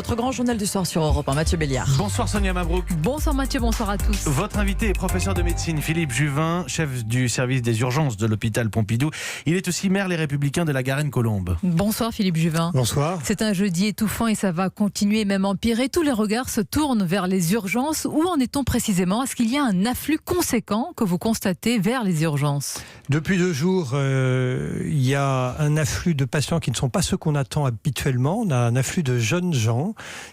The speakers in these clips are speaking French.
Votre grand journal du soir sur Europe 1, Mathieu Béliard. Bonsoir Sonia Mabrouk. Bonsoir Mathieu, bonsoir à tous. Votre invité est professeur de médecine, Philippe Juvin, chef du service des urgences de l'hôpital Pompidou. Il est aussi maire Les Républicains de la Garenne-Colombes. Bonsoir Philippe Juvin. Bonsoir. C'est un jeudi étouffant et ça va continuer, même empirer. Tous les regards se tournent vers les urgences. Où en est-on précisément? Est-ce qu'il y a un afflux conséquent que vous constatez vers les urgences? Depuis 2 jours, il y a un afflux de patients qui ne sont pas ceux qu'on attend habituellement. On a un afflux de jeunes gens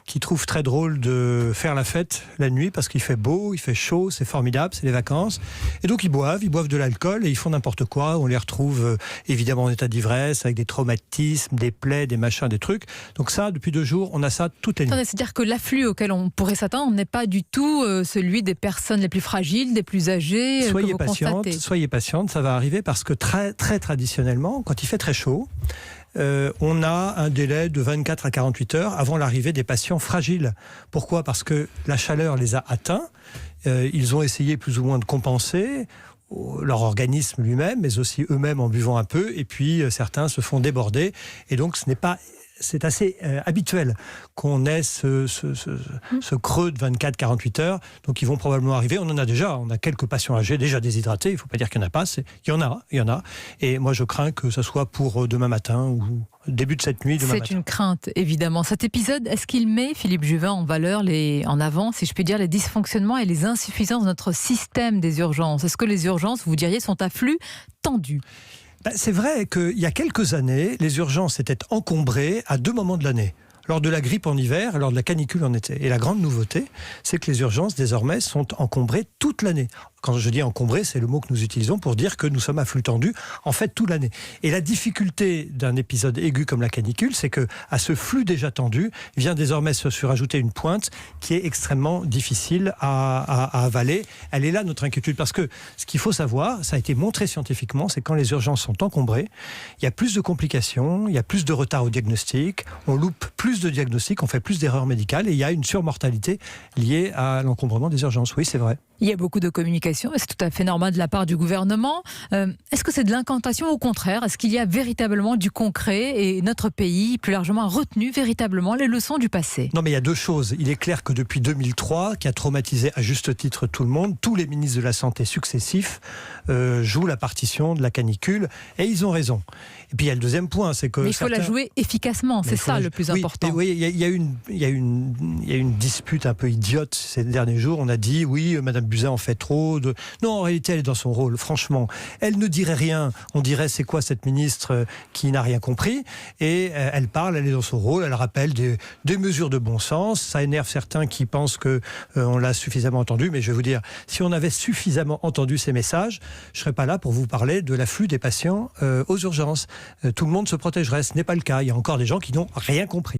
qui trouvent très drôle de faire la fête la nuit parce qu'il fait beau, il fait chaud, c'est formidable, c'est les vacances. Et donc ils boivent de l'alcool et ils font n'importe quoi. On les retrouve évidemment en état d'ivresse, avec des traumatismes, des plaies, des machins, des trucs. Donc ça, depuis 2 jours, on a ça toutes les nuits. C'est-à-dire que l'afflux auquel on pourrait s'attendre n'est pas du tout celui des personnes les plus fragiles, des plus âgées que vous constatez. Soyez patiente, ça va arriver parce que très traditionnellement, quand il fait très chaud, on a un délai de 24 à 48 heures avant l'arrivée des patients fragiles. Pourquoi ? Parce que la chaleur les a atteints, ils ont essayé plus ou moins de compenser leur organisme lui-même, mais aussi eux-mêmes en buvant un peu, et puis certains se font déborder, et donc c'est assez habituel qu'on ait ce creux de 24-48 heures. Donc ils vont probablement arriver. On a quelques patients âgés déjà déshydratés. Il ne faut pas dire qu'il n'y en a pas. Il y en a. Et moi je crains que ça soit pour demain matin ou début de cette nuit. C'est une crainte, évidemment. Cet épisode, est-ce qu'il met, Philippe Juvin, en valeur, en avant, si je puis dire, les dysfonctionnements et les insuffisances de notre système des urgences? Est-ce que les urgences, vous diriez, sont à flux tendu? C'est vrai qu'il y a quelques années, les urgences étaient encombrées à 2 moments de l'année. Lors de la grippe en hiver et lors de la canicule en été. Et la grande nouveauté, c'est que les urgences, désormais, sont encombrées toute l'année. Quand je dis encombré, c'est le mot que nous utilisons pour dire que nous sommes à flux tendu, en fait, toute l'année. Et la difficulté d'un épisode aigu comme la canicule, c'est que à ce flux déjà tendu, vient désormais se rajouter une pointe qui est extrêmement difficile à avaler. Elle est là, notre inquiétude, parce que ce qu'il faut savoir, ça a été montré scientifiquement, c'est que quand les urgences sont encombrées, il y a plus de complications, il y a plus de retard au diagnostic, on loupe plus de diagnostics, on fait plus d'erreurs médicales, et il y a une surmortalité liée à l'encombrement des urgences. Oui, c'est vrai. Il y a beaucoup de communication, et c'est tout à fait normal de la part du gouvernement. Est-ce que c'est de l'incantation? Au contraire, est-ce qu'il y a véritablement du concret et notre pays, plus largement, a retenu véritablement les leçons du passé? Non, mais il y a 2 choses. Il est clair que depuis 2003, qui a traumatisé à juste titre tout le monde, tous les ministres de la Santé successifs jouent la partition de la canicule, et ils ont raison. Et puis il y a le deuxième point, c'est que... Mais il faut la jouer efficacement, c'est ça le plus important. Oui, il y a une dispute un peu idiote ces derniers jours. On a dit, oui, Madame Buzyn en fait trop. Non, en réalité, elle est dans son rôle, franchement. Elle ne dirait rien. On dirait, c'est quoi cette ministre qui n'a rien compris? Et elle parle, elle est dans son rôle, elle rappelle des mesures de bon sens. Ça énerve certains qui pensent qu'on l'a suffisamment entendu, mais je vais vous dire, si on avait suffisamment entendu ces messages, je ne serais pas là pour vous parler de l'afflux des patients aux urgences. Tout le monde se protégerait. Ce n'est pas le cas. Il y a encore des gens qui n'ont rien compris.